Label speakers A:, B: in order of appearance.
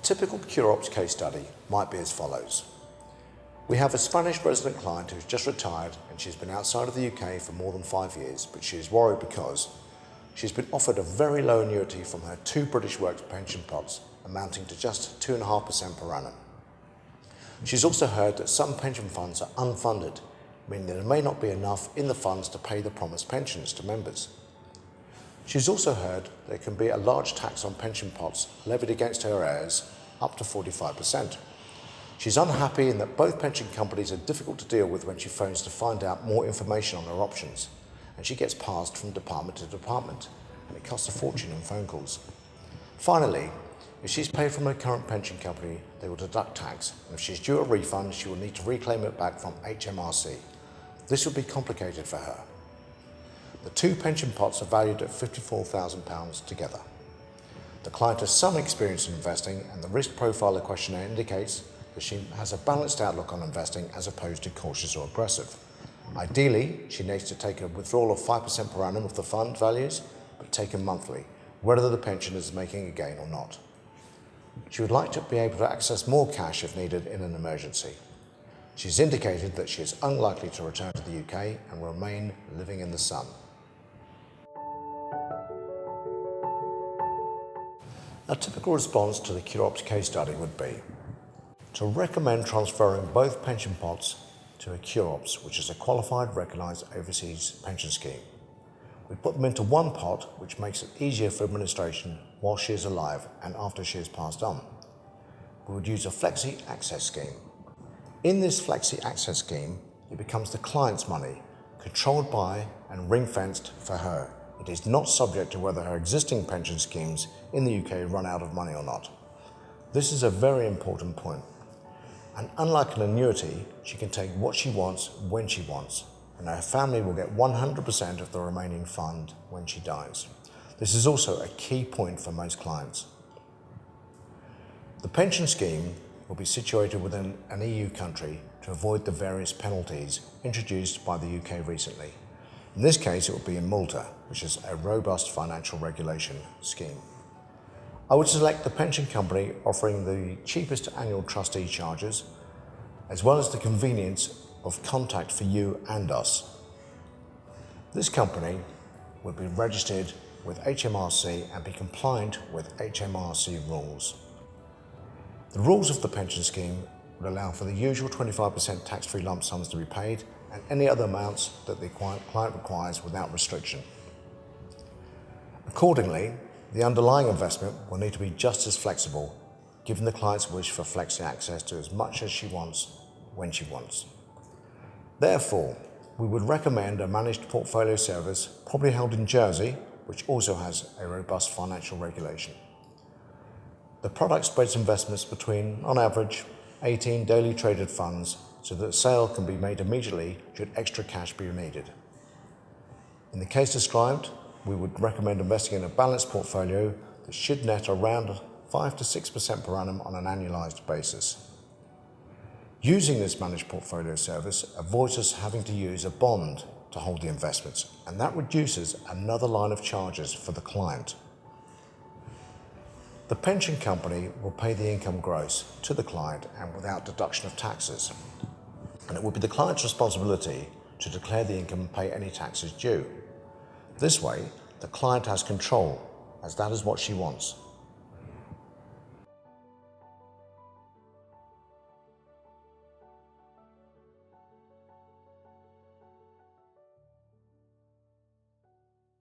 A: typical QROPS case study might be as follows. We have a Spanish resident client who's just retired and she's been outside of the UK for more than 5 years, but she is worried because she's been offered a very low annuity from her 2 British Works pension pots, amounting to just 2.5% per annum. She's also heard that some pension funds are unfunded, meaning there may not be enough in the funds to pay the promised pensions to members. She's also heard there can be a large tax on pension pots levied against her heirs, up to 45%. She's unhappy in that both pension companies are difficult to deal with when she phones to find out more information on her options, and she gets passed from department to department, and it costs a fortune in phone calls. Finally, if she's paid from her current pension company, they will deduct tax, and if she's due a refund, she will need to reclaim it back from HMRC. This would be complicated for her. The 2 pension pots are valued at £54,000 together. The client has some experience in investing, and the risk profile questionnaire indicates that she has a balanced outlook on investing as opposed to cautious or aggressive. Ideally, she needs to take a withdrawal of 5% per annum of the fund values, but taken monthly, whether the pension is making a gain or not. She would like to be able to access more cash if needed in an emergency. She's indicated that she is unlikely to return to the UK and will remain living in the sun. A typical response to the QROPS case study would be to recommend transferring both pension pots to a QROPS, which is a qualified, recognised overseas pension scheme. We put them into one pot, which makes it easier for administration while she is alive and after she has passed on. We would use a Flexi Access scheme. In this Flexi Access scheme, it becomes the client's money, controlled by and ring-fenced for her. It is not subject to whether her existing pension schemes in the UK run out of money or not. This is a very important point. And unlike an annuity, she can take what she wants when she wants, and her family will get 100% of the remaining fund when she dies. This is also a key point for most clients. The pension scheme will be situated within an EU country to avoid the various penalties introduced by the UK recently. In this case, it will be in Malta, which is a robust financial regulation scheme. I would select the pension company offering the cheapest annual trustee charges, as well as the convenience of contact for you and us. This company would be registered with HMRC and be compliant with HMRC rules. The rules of the pension scheme would allow for the usual 25% tax-free lump sums to be paid and any other amounts that the client requires without restriction. Accordingly, the underlying investment will need to be just as flexible, given the client's wish for flexi access to as much as she wants, when she wants. Therefore, we would recommend a managed portfolio service, probably held in Jersey, which also has a robust financial regulation. The product spreads investments between, on average, 18 daily traded funds, so that a sale can be made immediately should extra cash be needed. In the case described, we would recommend investing in a balanced portfolio that should net around 5 to 6% per annum on an annualised basis. Using this managed portfolio service avoids us having to use a bond to hold the investments, and that reduces another line of charges for the client. The pension company will pay the income gross to the client and without deduction of taxes, and it will be the client's responsibility to declare the income and pay any taxes due. This way, the client has control, as that is what she wants.